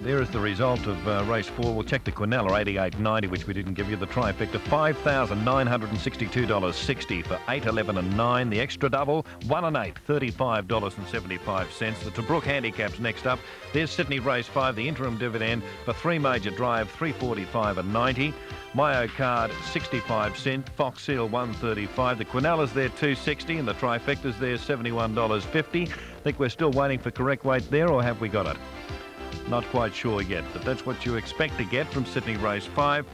There is the result of race 4. We'll check the Quinella 88.90, which we didn't give you. The trifecta $5,962.60 for 8, 11 and 9. The extra double 1 and 8, $35.75. The Tobruk handicaps next up. There's Sydney race 5, the interim dividend for 3 major drive $345 and 90. Mayo Card 65 cents, Fox Seal 135. The Quinella's there 260 and the trifecta's there $71.50. Think we're still waiting for correct weight there, or have we got it? Not quite sure yet, but that's what you expect to get from Sydney race 5.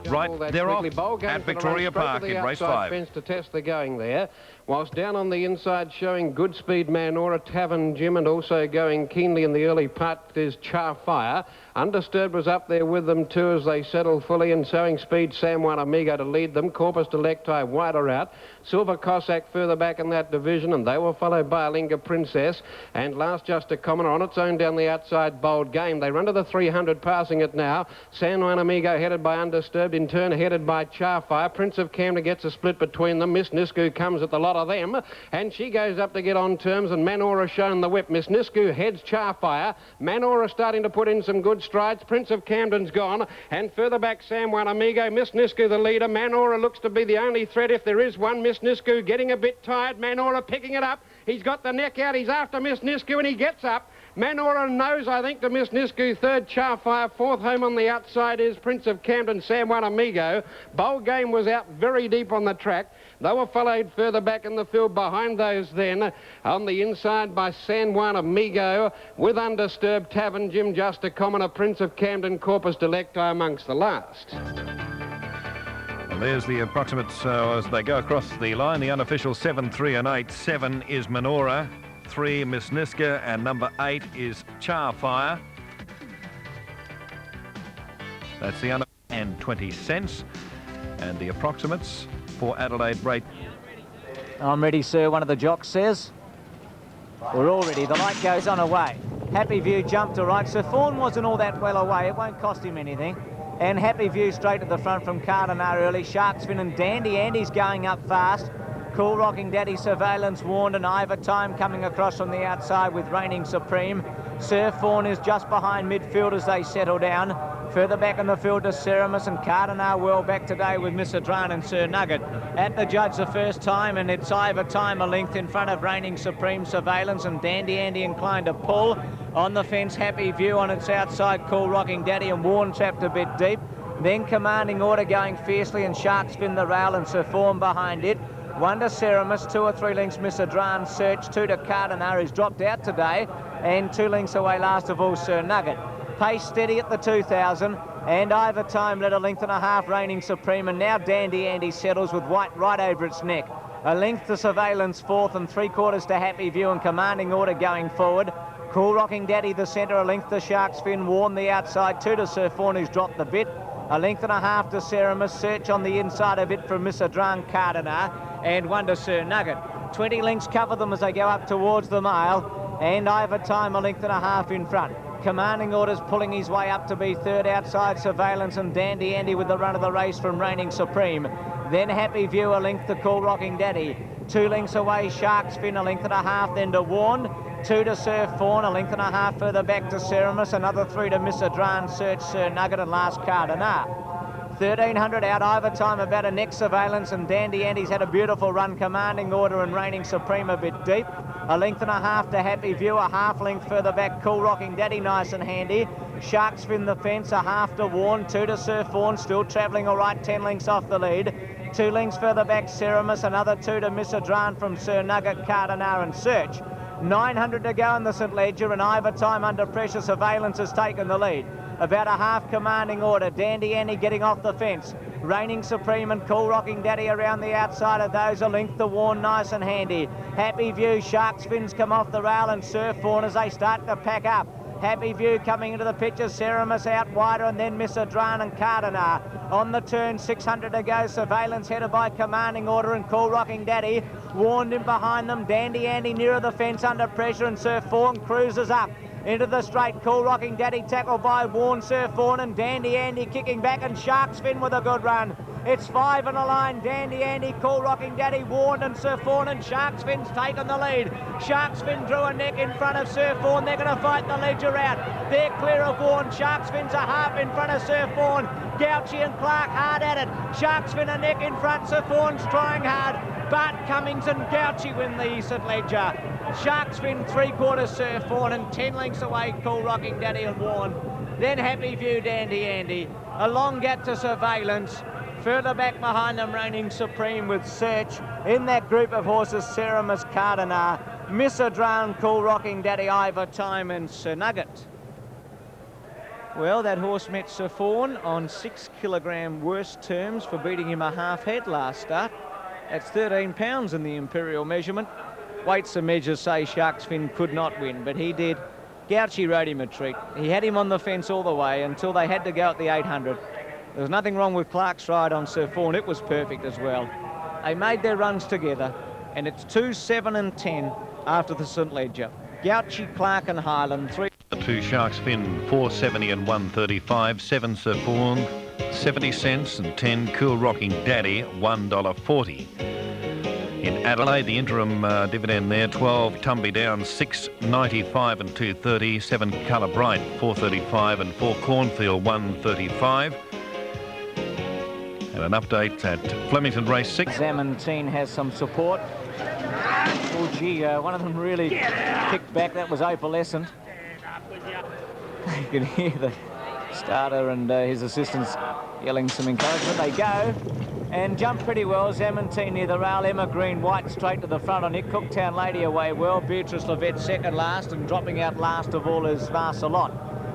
Right, they're off at Victoria Park in race 5. Fence to test the going there. Whilst down on the inside showing good speed Manora, Tavern Jim, and also going keenly in the early part is Charfire. Undisturbed was up there with them too as they settle fully, and showing speed San Juan Amigo to lead them. Corpus Delecti wider out. Silver Cossack further back in that division, and they were followed by Alinga Princess. And last Just a Commoner on its own down the outside, Bold Game. They run to the 300, passing it now. San Juan Amigo headed by Undisturbed, in turn headed by Charfire. Prince of Camden gets a split between them. Miss Nisku comes at the lot of them, and she goes up to get on terms, and Manora shown the whip. Miss Nisku heads Charfire. Manora starting to put in some good strides. Prince of Camden's gone, and further back San Juan Amigo. Miss Nisku the leader. Manora looks to be the only threat if there is one. Miss Nisku getting a bit tired. Manora picking it up. He's got the neck out. He's after Miss Nisku, and he gets up. Manora knows, I think, to Miss Nisku. Third, Charfire. Fourth, home on the outside is Prince of Camden, San Juan Amigo. Bold Game was out very deep on the track. They were followed further back in the field behind those then. On the inside by San Juan Amigo, with Undisturbed, Tavern Jim, Just a Commoner, Prince of Camden, Corpus Delecti amongst the last. Well, there's the approximates as they go across the line. The unofficial 7, 3 and 8. 7 is Manora. 3, Miss Niska, and number 8 is Charfire. That's the and 20 cents. And the approximates for Adelaide rate. I'm ready, sir, one of the jocks says. We're all ready. The light goes on away. Happy View jumped to right. Sir Fawn wasn't all that well away. It won't cost him anything. And Happy View straight at the front from Cardinal early. Sharksfin and Dandy Andy's going up fast. Cool Rocking Daddy, Surveillance Warned, and Ivor Time coming across from the outside with Reigning Supreme. Sir Fawn is just behind midfield as they settle down. Further back in the field to Ceramus, and Cardinal well back today with Miss Adran and Sir Nugget. At the judge the first time, and it's Ivor Time a length in front of Reigning Supreme, Surveillance, and Dandy Andy inclined to pull. On the fence, Happy View on its outside, Cool Rocking Daddy, and Warren trapped a bit deep. Then Commanding Order going fiercely, and Sharkspin the rail, and Sir Fawn behind it. 1 to Ceramus, 2 or 3 lengths Miss Adran Search, 2 to Cardinal, who's dropped out today, and 2 lengths away last of all Sir Nugget. Pace steady at the 2,000, and Ivor Time led a length and a half, Reigning Supreme, and now Dandy Andy settles with White right over its neck. A length to Surveillance fourth, and 3/4 to Happy View, and Commanding Order going forward. Cool Rocking Daddy the centre, a length to Shark's Fin, Warn the outside, 2 to Sir Fawn, who's dropped the bit. A length and a half to Ceramus, Search on the inside of it from Miss Adran Cardinal, and 1 to Sir Nugget. 20 lengths cover them as they go up towards the mile, and Ivor Time a length and a half in front. Commanding Orders pulling his way up to be third outside Surveillance, and Dandy Andy with the run of the race from Reigning Supreme. Then Happy View a length to Cool Rocking Daddy. 2 lengths away Shark's Fin, a length and a half then to Warn. 2 to Sir Fawn, a length and a half further back to Ceramus, another 3 to Miss Adran Search, Sir Nugget, and last Cardinal. 1,300 out, Ivor Time about a neck Surveillance, and Dandy Andy's had a beautiful run. Commanding Order and Reigning Supreme a bit deep. A length and a half to Happy View, a half length further back Cool Rocking Daddy nice and handy. Sharks Fin the fence, a half to Warn, 2 to Sir Fawn, still travelling all right, 10 lengths off the lead. 2 lengths further back Ceramus, another 2 to Miss Adran from Sir Nugget, Cardinal and Search. 900 to go in the St Ledger, and Ivor Time under pressure. Surveillance has taken the lead. About a half Commanding Order. Dandy Andy getting off the fence. Reigning Supreme and Cool Rocking Daddy around the outside of those. A length to Warn, nice and handy. Happy View, Shark's Fins come off the rail, and Sir Fawn as they start to pack up. Happy View coming into the picture, Ceramus out wider, and then Miss Adran and Cardinal. On the turn, 600 to go, Surveillance headed by Commanding Order and Cool Rocking Daddy. Warned in behind them, Dandy Andy nearer the fence under pressure, and Sir Fawn cruises up. Into the straight, Cool Rocking Daddy tackled by Warn, Sir Fawn, and Dandy Andy kicking back, and Shark's Fin with a good run. It's 5 on the line. Dandy Andy, Cool Rocking Daddy, Warren and Sir Fawn, and Shark's Fin's taken the lead. Shark's Fin drew a neck in front of Sir Fawn. They're going to fight the ledger out. They're clear of Warren. Shark's Fin's a half in front of Sir Fawn. Gouchy and Clark hard at it. Shark's Fin a neck in front. Sir Fawn's trying hard. Bart Cummings and Gouchy win the St Ledger. Shark's Fin 3/4 Sir Fawn, and 10 lengths away Cool Rocking Daddy and Warren. Then Happy View Dandy Andy. A long gap to Surveillance. Further back behind them, Reigning Supreme with Search. In that group of horses, Ceramus Cardinal, Missa Drown, Cool Rocking Daddy, Ivor Time and Sir Nugget. Well, that horse met Sir Fawn on 6 kilogram worse terms for beating him a half head last start. That's 13 pounds in the imperial measurement. Weights and measures say Shark's Fin could not win, but he did. Gouchy rode him a treat. He had him on the fence all the way until they had to go at the 800. There was nothing wrong with Clark's ride on Sir Fawn. It was perfect as well. They made their runs together, and it's 2, 7 and 10 after the St Ledger. Gouchy, Clark and Highland, 3. The 2 Shark's Fin, 4.70 and 1.35. 7 Sir Fawn, 70 cents, and 10 Cool Rocking Daddy, $1.40. In Adelaide, the interim dividend there, 12 Tumby Down, 6.95 and 2.30. 7 Colour Bright, 4.35, and 4 Cornfield, 1.35. And an update at Flemington Race 6. Zamantine has some support. Oh gee, one of them really kicked back. That was Opalescent. You can hear the starter and his assistants yelling some encouragement. They go and jump pretty well. Zamantine near the rail. Emma Green White straight to the front on it. Cooktown Lady away well. Beatrice Levette second last, and dropping out last of all is Varsalot.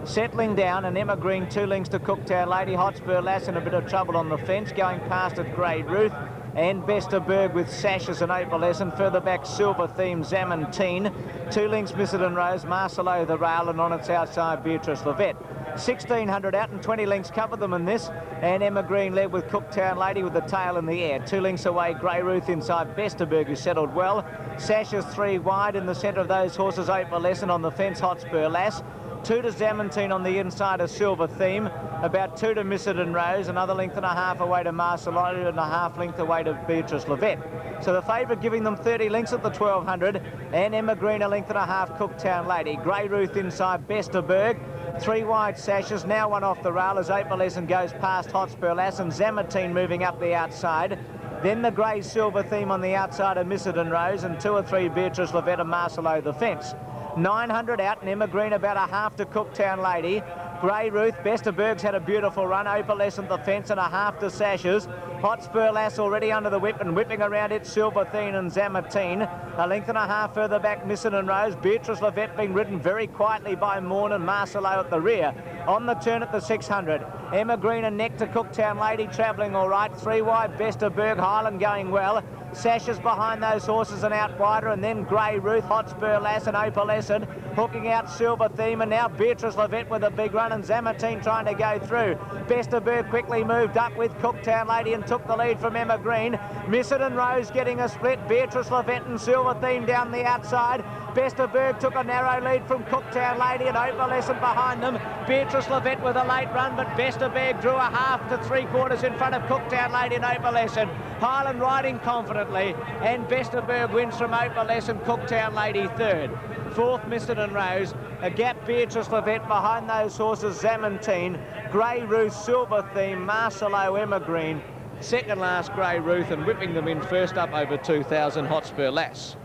Settling down, and Emma Green 2 lengths to Cooktown Lady. Hotspur Lass in a bit of trouble on the fence. Going past it, Grey Ruth. And Besterberg with Sashes and Opalescent. Further back, Silver Theme, Zamantine. 2 lengths, Missedon Rose, Marcelo the rail, and on its outside, Beatrice Levette. 1,600 out and 20 lengths cover them in this. And Emma Green led with Cooktown Lady with the tail in the air. 2 lengths away, Grey Ruth inside Besterberg, who settled well. Sashes 3 wide in the centre of those horses, Opalescent on the fence, Hotspur Lass. 2 to Zamantine on the inside of Silver Theme. About 2 to Missedon Rose, another length and a half away to Marcelo, and a half length away to Beatrice Levette. So the favourite giving them 30 lengths at the 1,200, and Emma Green a length and a half, Cooktown Lady. Grey Ruth inside Besterberg. 3 wide Sashes, now 1 off the rail as Opalescent goes past Hotspur Lass, and Zamantine moving up the outside. Then the grey Silver Theme on the outside of Missedon Rose, and 2 or 3 Beatrice Levette and Marcelo the fence. 900 out, and Emma Green about a half to Cooktown Lady. Grey Ruth, Besterberg's had a beautiful run. Opalescent the fence and a half to Sashes. Hotspur Lass already under the whip and whipping around it, Silver Theme and Zamantine. A length and a half further back, Missedon Rose. Beatrice Levette being ridden very quietly by Morn and Marcelo at the rear. On the turn at the 600. Emma Green and neck to Cooktown Lady, travelling all right. 3 wide, Besterberg, Highland going well. Sashes behind those horses and out wider, and then Grey Ruth, Hotspur Lass and Opalescent hooking out Silver Theme, and now Beatrice Levette with a big run, and Zamantine trying to go through. Besterberg quickly moved up with Cooktown Lady and took the lead from Emma Green. Missedon Rose getting a split. Beatrice Levette and Silver Theme down the outside. Besterberg took a narrow lead from Cooktown Lady and Opalescent behind them. Beatrice Levette with a late run, but Besterberg drew a half to 3/4 in front of Cooktown Lady and Opalescent. Highland riding confidently, and Besterberg wins from Opalescent, Cooktown Lady third. 4th, Missedon Rose. A gap, Beatrice Levette behind those horses, Zamantine, Grey Ruth, Silver Theme, Marcelo, Emma Green. Second last, Grey Ruth, and whipping them in first up over 2,000, Hotspur Lass.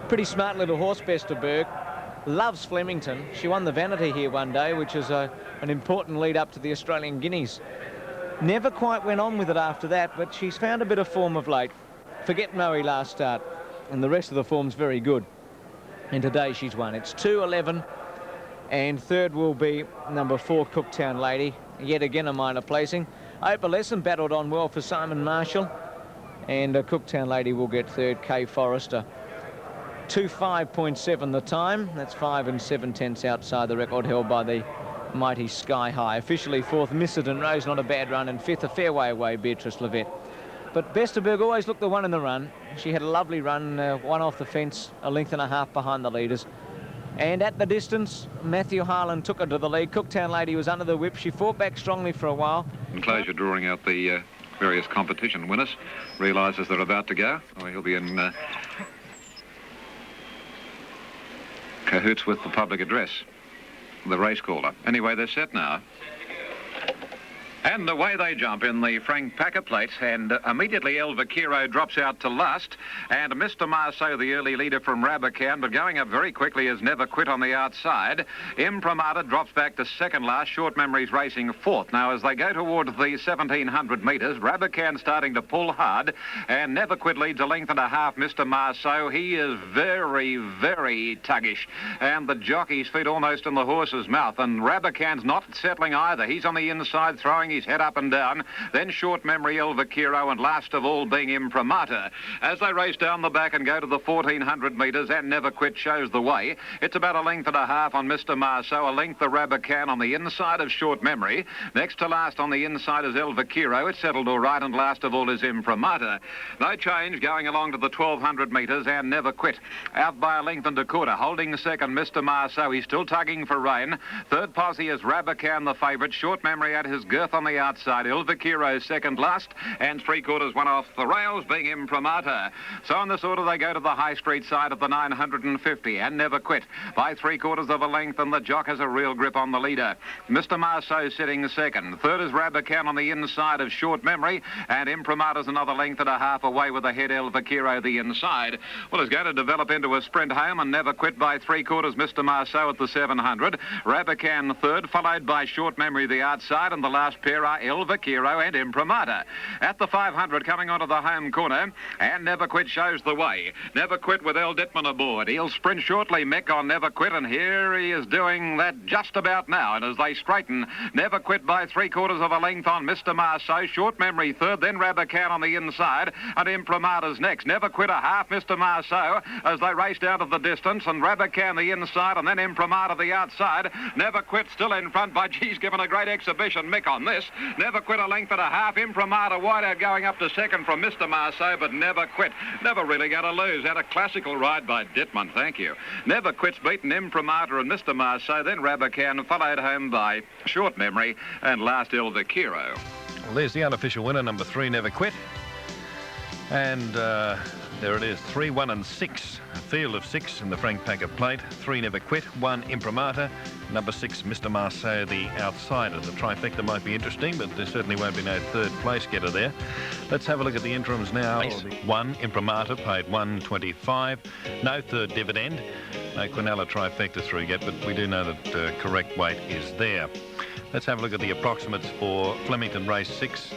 Pretty smart little horse, Besterberg. Loves Flemington. She won the Vanity here one day, which is an important lead up to the Australian Guineas. Never quite went on with it after that, but she's found a bit of form of late. Forget Moe last start, and the rest of the form's very good. And today she's won. It's 2.11, and third will be number 4, Cooktown Lady. Yet again a minor placing. Opalescent battled on well for Simon Marshall, and Cooktown Lady will get third, Kay Forrester. 2:05.7 the time. That's 5 7/10 outside the record held by the mighty Sky High. Officially 4th, Missedon Rose, not a bad run, and 5th, a fairway away, Beatrice Levette. But Besterberg always looked the one in the run. She had a lovely run, 1 off the fence, a length and a half behind the leaders. And at the distance, Matthew Harlan took her to the lead. Cooktown Lady was under the whip. She fought back strongly for a while. Enclosure drawing out the various competition winners, realises they're about to go. Or he'll be in cahoots with the public address, the race caller. Anyway, they're set now. And away they jump in the Frank Packer plate, and immediately El Vaquero drops out to last, and Mr. Marceau, the early leader from Rabacan, but going up very quickly is Never Quit on the outside. Imprimatur drops back to second last, Short Memories racing fourth. Now, as they go towards the 1,700 metres, Rabacan starting to pull hard, and Never Quit leads a length and a half Mr. Marceau. He is very, very tuggish, and the jockey's feet almost in the horse's mouth, and Rabacan's not settling either. He's on the inside, throwing his head up and down, then Short Memory, El Vaquero, and last of all being Imprimatur. As they race down the back and go to the 1,400 metres, and Never Quit shows the way. It's about a length and a half on Mr. Marceau, a length the Rabacan on the inside of Short Memory. Next to last on the inside is El Vaquero. It's settled all right, and last of all is Imprimatur. No change going along to the 1,200 metres, and Never Quit out by a length and a quarter, holding second Mr. Marceau. He's still tugging for rain. Third posse is Rabacan, the favourite. Short Memory at his girth on the outside. El Vaquero second last, and 3/4 one off the rails being Imprimatur. So in this order they go to the High Street side of the 950, and Never Quit by 3/4 of a length, and the jock has a real grip on the leader. Mr. Marceau sitting second. Third is Rabacan on the inside of Short Memory, and Imprimatur's another length and a half away with the head El Vaquero the inside. Well, it's going to develop into a sprint home, and Never Quit by 3/4 Mr. Marceau at the 700. Rabacan third, followed by Short Memory the outside, and the last pair are El Vaquero and Imprimatur. At the 500 coming onto the home corner, and Never Quit shows the way. Never Quit with El Dittman aboard. He'll sprint shortly, Mick, on Never Quit, and here he is doing that just about now. And as they straighten, Never Quit by 3/4 of a length on Mr. Marceau. Short Memory third, then Rabacan on the inside, and Imprimatur's next. Never Quit a half Mr. Marceau as they race down to the distance, and Rabacan the inside, and then Imprimatur the outside. Never Quit still in front, by geez, given a great exhibition, Mick, on this. Never Quit a length and a half. Imprimatur wide out going up to second from Mr. Marceau, but Never Quit never really going to lose. Had a classical ride by Dittman, thank you. Never Quit's beaten Imprimatur and Mr. Marceau, then Rabacan, followed home by Short Memory, and last El Vaquero. Well, there's the unofficial winner, number 3, Never Quit. And there it is, 3, 1 and 6. A field of 6 in the Frank Packer plate. 3 Never Quit, 1 Imprimatur. Number 6, Mr. Marceau, the outsider. The trifecta might be interesting, but there certainly won't be no third place getter there. Let's have a look at the interims now. 1 Imprimatur paid $1.25. No third dividend. No Quinella trifecta through yet, but we do know that correct weight is there. Let's have a look at the approximates for Flemington Race 6.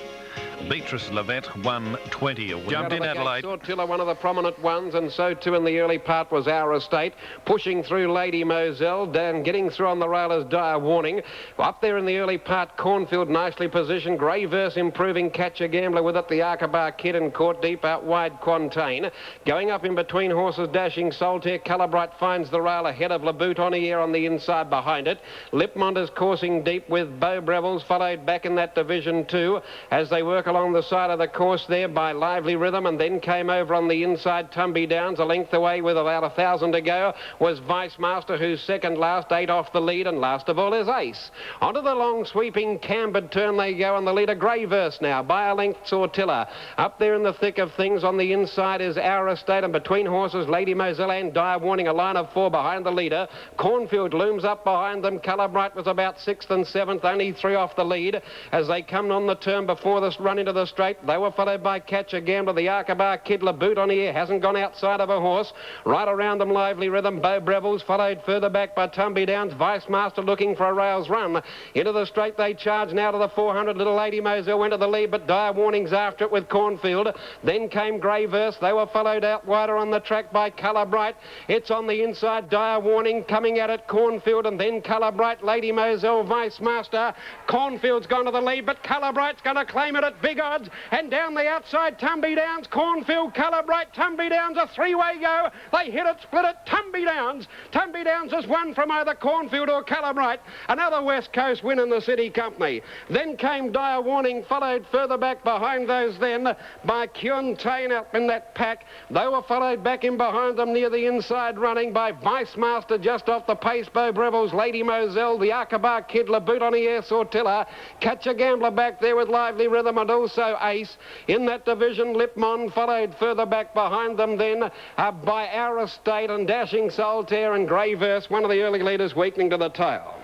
Beatrice Levette, 120. Jumped in Adelaide. Sortilla, one of the prominent ones, and so too in the early part was Our Estate. Pushing through Lady Moselle, down getting through on the railers, Dire Warning. Up there in the early part, Cornfield nicely positioned. Grey Verse improving, Catch a Gambler with it. The Arkabar Kid and Court Deep out wide, Quantain. Going up in between horses, Dashing Solitaire. Colourbright finds the rail ahead of Laboute on the air on the inside behind it. Lipmont is coursing deep with Beau Brevels, followed back in that division too, as they work along the side of the course there by Lively Rhythm, and then came over on the inside Tumby Downs. A length away with about 1,000 to go was Vice Master, who's second last, 8 off the lead, and last of all is Ace. Onto the long sweeping cambered turn they go, and the leader Grey Verse now by a length, Sortilla. Up there in the thick of things on the inside is Our Estate, and between horses Lady Moselle and Dire Warning, a line of 4 behind the leader. Cornfield looms up behind them. Colourbright was about 6th and 7th, only 3 off the lead as they come on the turn before this run into the straight. They were followed by Catch a Gambler. The Arkabar Kid, Laboute on the air, hasn't gone outside of a horse. Right around them, Lively Rhythm, Beau Brevels, followed further back by Tumby Downs. Vice Master looking for a rails run. Into the straight they charge now to the 400. Little Lady Moselle went to the lead, but Dire Warning's after it with Cornfield. Then came Grey Verse. They were followed out wider on the track by Colourbright. It's on the inside, Dire Warning coming at it, Cornfield, and then Colourbright, Lady Moselle, Vice Master. Cornfield's gone to the lead, but Colourbright's going to claim it at big odds. And down the outside, Tumby Downs, Cornfield, Colourbright, Tumby Downs, a 3-way go. They hit it, split it, Tumby Downs. Tumby Downs has won from either Cornfield or Colourbright. Another West Coast win in the City Company. Then came Dire Warning, followed further back behind those then by Quantain up in that pack. They were followed back in behind them near the inside running by Vice Master just off the pace, Beau Brevels, Lady Moselle, the Arkabar Kid, Laboute on the air, Sortilla. Catch a Gambler back there with Lively Rhythm, and also Ace. In that division, Lipmon followed further back behind them then by Our Estate and Dashing Solitaire and Grey Verse, one of the early leaders weakening to the tail.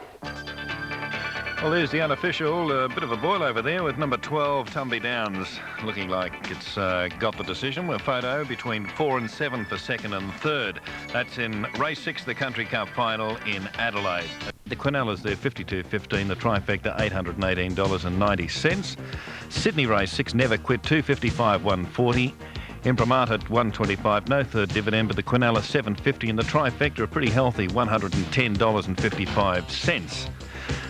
Well, there's the unofficial, bit of a boil over there with number 12, Tumby Downs, looking like it's got the decision. With photo between 4 and 7 for second and third. That's in race 6, the Country Cup final in Adelaide. The Quinellas there, 52.15. The trifecta, $818.90. Sydney race 6, Never Quit, 255, 140. Imprimatur at 125, no third dividend, but the Quinella 750 and the trifecta are pretty healthy, $110.55.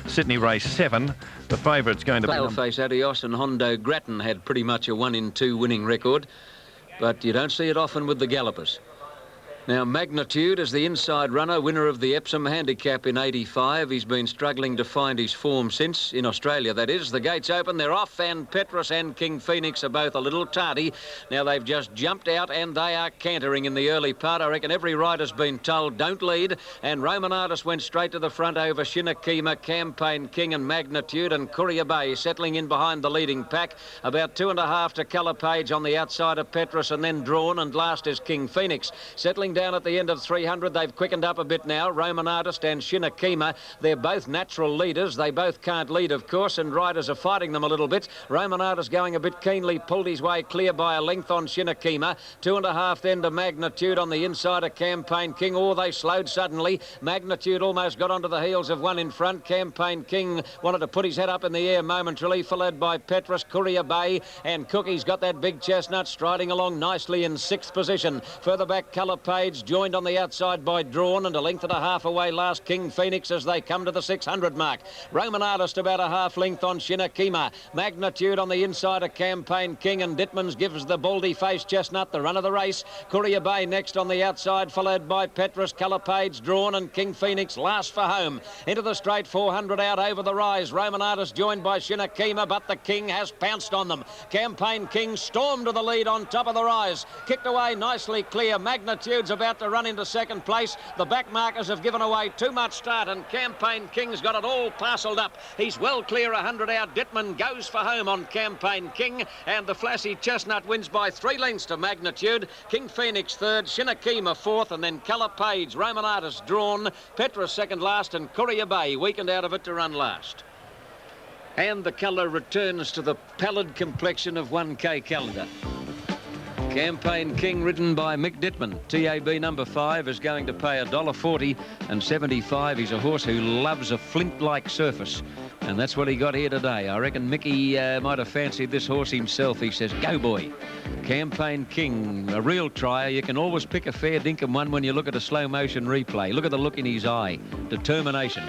Sydney race 7, the favourite's going to be... Paleface Adios and Hondo Grattan had pretty much a 1-in-2 winning record, but you don't see it often with the gallopers. Now, Magnitude is the inside runner, winner of the Epsom Handicap in 85. He's been struggling to find his form since, in Australia, that is. The gates open, they're off, and Petrus and King Phoenix are both a little tardy. Now, they've just jumped out, and they are cantering in the early part. I reckon every rider's been told, don't lead, and Roman Artist went straight to the front over Shinakima, Campaign King and Magnitude, and Courier Bay settling in behind the leading pack. About 2.5 to Colour Page on the outside of Petrus, and then Drawn, and last is King Phoenix. Settling down at the end of 300, they've quickened up a bit now. Roman Artist and Shinakima, they're both natural leaders. They both can't lead, of course, and riders are fighting them a little bit. Roman Artist going a bit keenly, pulled his way clear by a length on Shinakima. 2.5 then to Magnitude on the inside of Campaign King. Oh, they slowed suddenly. Magnitude almost got onto the heels of one in front. Campaign King wanted to put his head up in the air momentarily, followed by Petrus, Courier Bay, and Cookie's got that big chestnut striding along nicely in 6th position. Further back, Colour Page joined on the outside by Drawn, and a length and a half away last King Phoenix as they come to the 600 mark. Roman Artist about a half length on Shinakima. Magnitude on the inside of Campaign King, and Dittmans gives the baldy face chestnut the run of the race. Courier Bay next on the outside, followed by Petrus, Colour Page, Drawn, and King Phoenix last for home. Into the straight 400 out over the rise. Roman Artist joined by Shinakima, but the King has pounced on them. Campaign King stormed to the lead on top of the rise. Kicked away nicely clear. Magnitude's about to run into second place. The back markers have given away too much start, and Campaign King's got it all parcelled up. He's well clear 100 out. Dittman goes for home on Campaign King, and the flashy chestnut wins by 3 lengths to Magnitude. King Phoenix third, Shinakima fourth, and then Colour Page, Roman Artist Drawn, Petrus second last, and Courier Bay weakened out of it to run last. And the colour returns to the pallid complexion of 1K Calendar. Campaign King, ridden by Mick Dittman. TAB number 5 is going to pay $1.40 and 75. He's a horse who loves a flint-like surface, and that's what he got here today. I reckon Mickey might have fancied this horse himself. He says, go boy. Campaign King, a real trier. You can always pick a fair dinkum one when you look at a slow motion replay. Look at the look in his eye. Determination.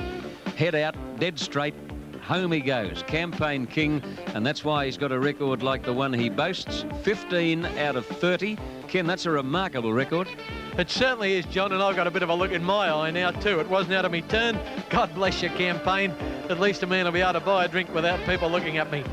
Head out, dead straight. Home he goes, Campaign King, and that's why he's got a record like the one he boasts, 15 out of 30. Ken, that's a remarkable record. It certainly is, John, and I've got a bit of a look in my eye now too. It wasn't out of me turn. God bless your Campaign. At least a man will be able to buy a drink without people looking at me.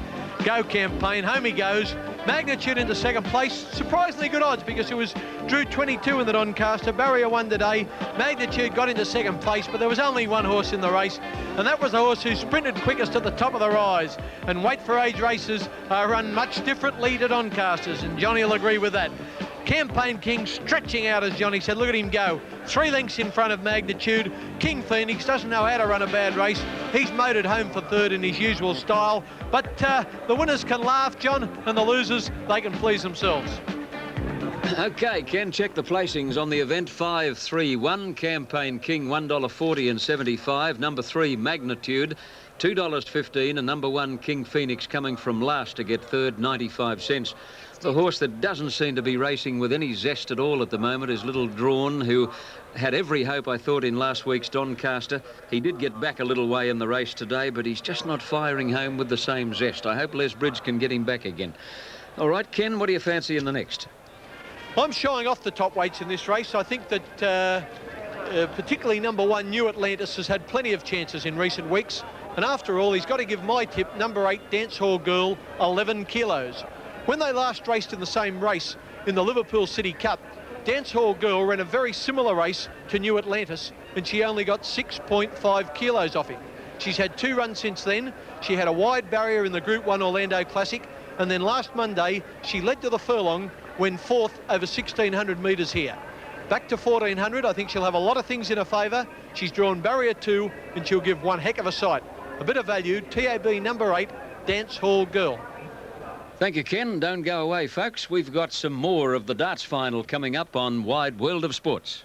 Go Campaign, home he goes. Magnitude into second place. Surprisingly good odds because it was drew 22 in the Doncaster. Barrier 1 today. Magnitude got into second place, but there was only one horse in the race, and that was the horse who sprinted quickest at the top of the rise. And Weight for Age races run much differently to Doncasters, and Johnny will agree with that. Campaign King stretching out, as Johnny said. Look at him go. 3 lengths in front of Magnitude. King Phoenix doesn't know how to run a bad race. He's motored home for third in his usual style. But the winners can laugh, John, and the losers, they can please themselves. OK, Ken, check the placings on the event. 5-3-1, Campaign King, $1.40 and 75. Number 3, Magnitude, $2.15, and number 1, King Phoenix, coming from last to get third, 95 cents. The horse that doesn't seem to be racing with any zest at all at the moment is Little Drawn, who had every hope, I thought, in last week's Doncaster. He did get back a little way in the race today, but he's just not firing home with the same zest. I hope Les Bridge can get him back again. All right, Ken, what do you fancy in the next? I'm shying off the top weights in this race. I think that particularly number 1, New Atlantis, has had plenty of chances in recent weeks. And after all, he's got to give my tip, number 8, Dance Hall Girl, 11 kilos. When they last raced in the same race in the Liverpool City Cup, Dance Hall Girl ran a very similar race to New Atlantis, and she only got 6.5 kilos off him. She's had 2 runs since then. She had a wide barrier in the Group 1 Orlando Classic, and then last Monday she led to the furlong when fourth over 1,600 metres here. Back to 1,400, I think she'll have a lot of things in her favour. She's drawn barrier 2 and she'll give one heck of a sight. A bit of value, TAB number 8, Dance Hall Girl. Thank you, Ken. Don't go away, folks. We've got some more of the darts final coming up on Wide World of Sports.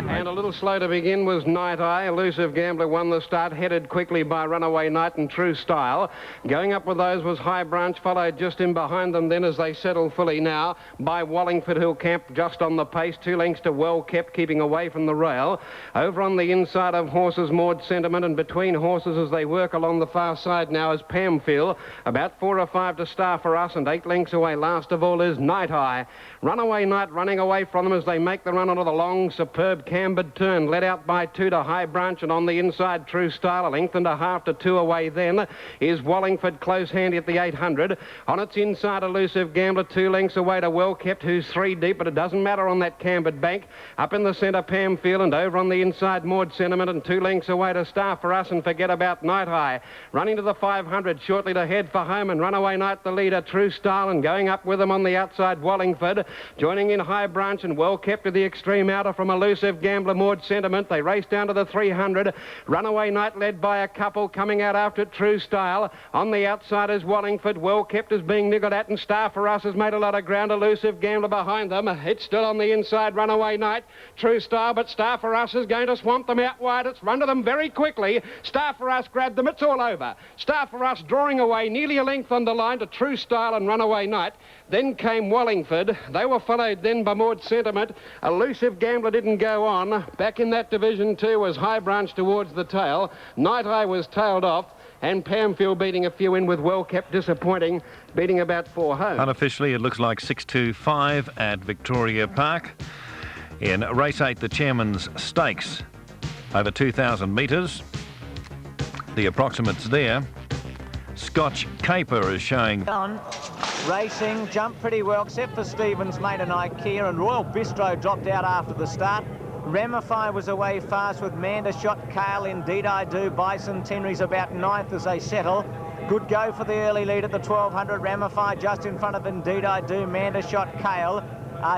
And a little slow to begin was Night Eye. Elusive Gambler won the start, headed quickly by Runaway Night and True Style. Going up with those was High Branch, followed just in behind them then as they settle fully now by Wallingford, who'll camp just on the pace. 2 lengths to Well Kept, keeping away from the rail. Over on the inside of horses, Maud Sentiment, and between horses as they work along the far side now is Pamfield. About 4 or 5 to Star for Us, and 8 lengths away last of all is Night Eye. Runaway Night running away from them as they make the run onto the long, superb cambered turn, led out by 2 to High Branch, and on the inside True Style, 1.5 lengths to 2 away then is Wallingford, close handy at the 800. On its inside, Elusive Gambler 2 lengths away to Well Kept, who's 3 deep, but it doesn't matter on that cambered bank. Up in the centre, Pamfield, and over on the inside, Maud Sentiment, and 2 lengths away to Star for Us, and forget about Night Eye. Running to the 500, shortly to head for home, and Runaway Night the leader, True Style, and going up with them on the outside, Wallingford. Joining in High Branch and Well Kept to the extreme outer from Elusive Gambler, Maud Sentiment. They race down to the 300. Runaway Night led by a couple, coming out after True Style. On the outside is Wallingford. Well Kept is being niggled at, and Star for Us has made a lot of ground. Elusive Gambler behind them. It's still on the inside, Runaway Night. True Style, but Star for Us is going to swamp them out wide. It's run to them very quickly. Star for Us grabbed them. It's all over. Star for Us drawing away nearly a length on the line to True Style and Runaway Night. Then came Wallingford. They were followed then by Maud Sentiment. Elusive Gambler didn't go on. Back in that division too was High Branch towards the tail. Night Eye was tailed off, and Pamfield beating a few in with Well Kept, disappointing, beating about 4 home. Unofficially, it looks like 6-2-5 at Victoria Park. In race 8, the Chairman's Stakes, over 2,000 metres. The approximates there. Scotch Caper is showing. On. Racing, jumped pretty well, except for Stevens, Mate and Ikea, and Royal Bistro dropped out after the start. Ramify was away fast with Mandershot, Kale, Indeed I Do. Bicentenary's about 9th as they settle. Good go for the early lead at the 1,200. Ramify just in front of Indeed I Do. Mandershot, Kale.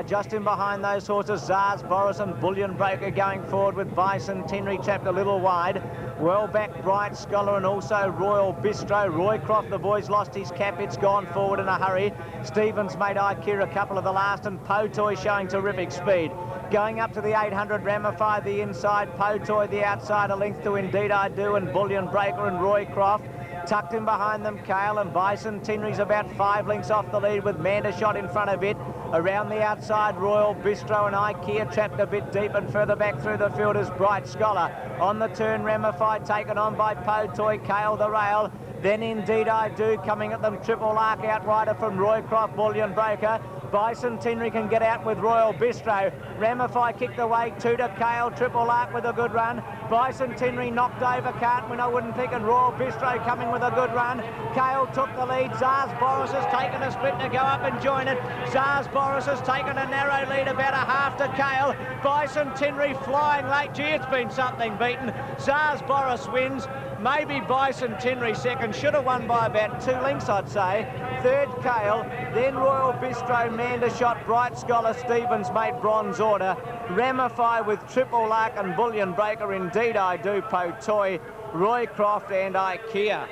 Just in behind those horses, Zars, Boris and Bullion Breaker going forward with Bicentenary trapped a little wide. Well back, Bright Scholar and also Royal Bistro. Roycroft, the boy's lost his cap. It's gone forward in a hurry. Stevens made Ikea a couple of the last, and Potoy showing terrific speed. Going up to the 800, Ramify the inside, Potoy the outside, a length to Indeed I Do, and Bullion Breaker and Roycroft. Tucked in behind them, Kale, and Bicentenary's about 5 lengths off the lead with Mandershot in front of it. Around the outside, Royal Bistro and Ikea trapped a bit deep, and further back through the field is Bright Scholar. On the turn, Ramify taken on by Potoy, Kale the rail. Then Indeed I Do coming at them, Triple Arc outrider from Roycroft, Bullion Breaker. Bicentenary can get out with Royal Bistro. Ramify kicked away, 2 to Kale, Triple Arc with a good run. Bicentenary knocked over, can't win, I wouldn't think, and Royal Bistro coming with a good run. Kale took the lead. Zars Boris has taken a split to go up and join it. Zars Boris has taken a narrow lead, about a half to Kale. Bicentenary flying late. Gee, it's been something beaten. Zars Boris wins. Maybe Bicentenary second. Should have won by about 2 lengths, I'd say. Third, Kale. Then Royal Bistro, Mandershot, Bright Scholar, Stevens made bronze order. Ramify with Triple Lark and Bullion Breaker. Indeed I Do, Potoy, Roycroft and Ikea.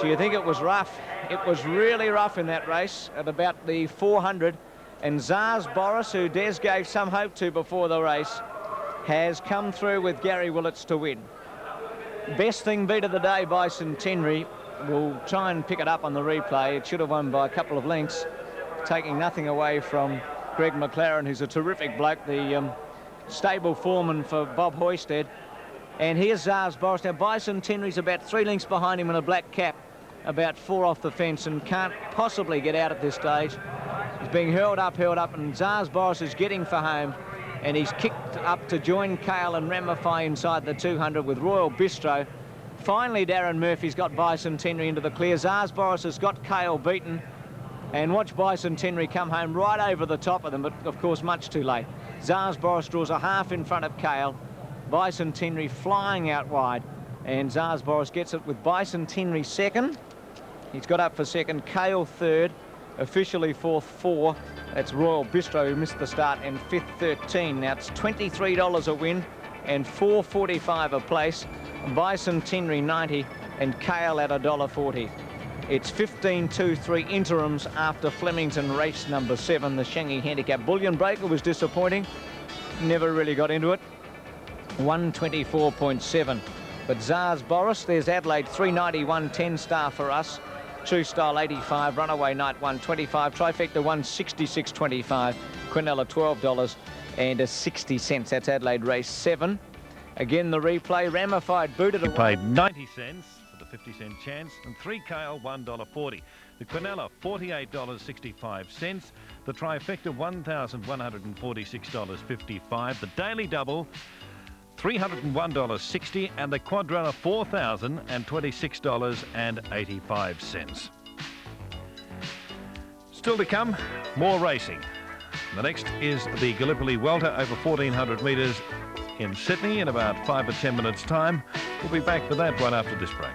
Do you think it was rough? It was really rough in that race at about the 400. And Zars Boris, who Des gave some hope to before the race, has come through with Gary Willits to win. Best thing beat of the day, Bicentenary. We'll try and pick it up on the replay. It should have won by a couple of lengths, taking nothing away from Greg McLaren, who's a terrific bloke, the stable foreman for Bob Hoysted. And here's Zars Boris. Now, Bicentenary's about 3 lengths behind him in a black cap, about 4 off the fence, and can't possibly get out at this stage. He's being hurled up, and Zars Boris is getting for home. And he's kicked up to join Kale and Ramify inside the 200 with Royal Bistro. Finally, Darren Murphy's got Bicentenary into the clear. Zars Boris has got Kale beaten. And watch Bicentenary come home right over the top of them, but of course much too late. Zars Boris draws a half in front of Kale. Bicentenary flying out wide. And Zars Boris gets it with Bicentenary second. He's got up for second. Kale third. Officially fourth, 4. That's Royal Bistro, who missed the start, and fifth, 13. Now it's $23 a win and $4.45 a place. Bicentenary 90 and Kale at $1.40. It's 15-2-3 interims after Flemington race number 7. The Shanghai Handicap Bullion Breaker was disappointing. Never really got into it. 124.7. But Zars Boris, there's Adelaide 391, 10 star for us. True Style 85, Runaway Night 125, Trifecta 166.25, Quinella $12 and 60 cents. That's Adelaide race 7. Again, the replay, Ramified booted away. Paid 90 cents for the 50-cent chance, and 3 Kale $1.40. The Quinella $48.65. The Trifecta $1,146.55. The Daily Double $301.60, and the Quadrilla $4,026.85. Still to come, more racing. The next is the Gallipoli Welter over 1,400 metres in Sydney in about 5 or 10 minutes' time. We'll be back for that right after this break.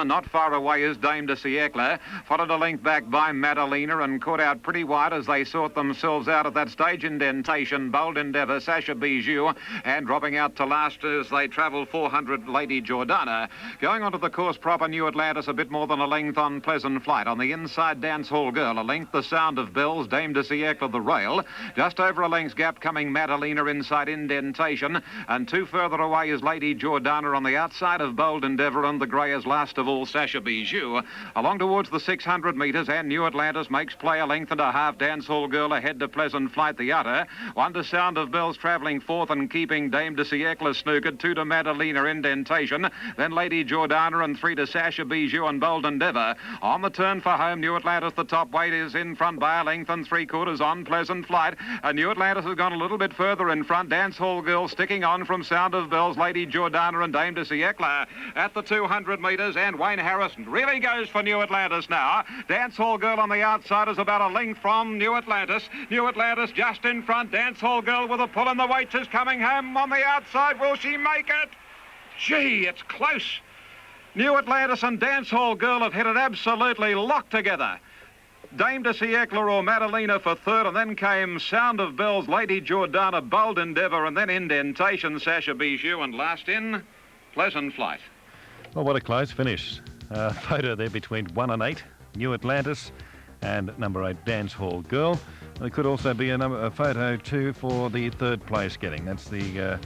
Not far away is Dame de Siecle, followed a length back by Madalena and caught out pretty wide as they sort themselves out at that stage. Indentation, Bold Endeavour, Sasha Bijou, and dropping out to last as they travel 400 Lady Jordana. Going onto the course proper, New Atlantis a bit more than a length on Pleasant Flight. On the inside, Dance Hall Girl, a length, The Sound of Bells, Dame de Siecle, the rail. Just over a length's gap coming Madalena inside Indentation, and 2 further away is Lady Jordana on the outside of Bold Endeavour, and the grey is last of all Sasha Bijou. Along towards the 600 metres, and New Atlantis makes play a length and a half. Dance Hall Girl ahead to Pleasant Flight, the udder. 1 to Sound of Bells travelling 4th and keeping Dame de Siecle snookered. 2 to Madalena, Indentation. Then Lady Jordana, and 3 to Sasha Bijou and Bold Endeavour. On the turn for home, New Atlantis, the top weight, is in front by a length and 3/4 on Pleasant Flight. And New Atlantis has gone a little bit further in front. Dance Hall Girl sticking on from Sound of Bells, Lady Jordana and Dame de Siecle at the 200 metres, and Wayne Harrison really goes for New Atlantis now. Dance Hall Girl on the outside is about a length from New Atlantis. New Atlantis just in front. Dance Hall Girl with a pull in the weights is coming home on the outside. Will she make it? Gee, it's close. New Atlantis and Dance Hall Girl have hit it absolutely locked together. Dame de Siecle or Madalena for third, and then came Sound of Bells, Lady Jordana, Bold Endeavour, and then Indentation, Sasha Bijou, and last in, Pleasant Flight. Well, what a close finish. Photo there between 1 and 8, New Atlantis, and number 8, Dance Hall Girl. There could also be a photo too for the 3rd place getting. That's the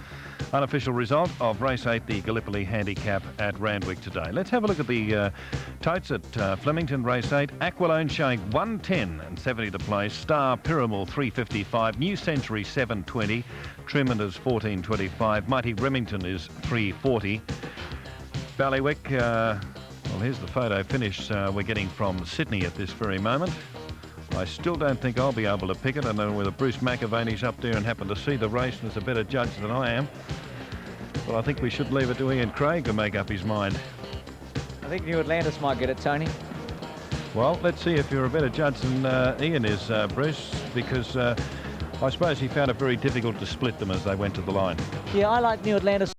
unofficial result of race 8, the Gallipoli Handicap at Randwick today. Let's have a look at the totes at Flemington race 8. Aqualone showing 110 and 70 to place. Star Pyramid 355. New Century 720. Trimond is 1425. Mighty Remington is 340. Ballywick, well, here's the photo finish we're getting from Sydney at this very moment. I still don't think I'll be able to pick it. I don't know whether Bruce McAvaney's up there and happened to see the race and is a better judge than I am. But I think we should leave it to Ian Craig to make up his mind. I think New Atlantis might get it, Tony. Well, let's see if you're a better judge than Ian is, Bruce, because I suppose he found it very difficult to split them as they went to the line. Yeah, I like New Atlantis.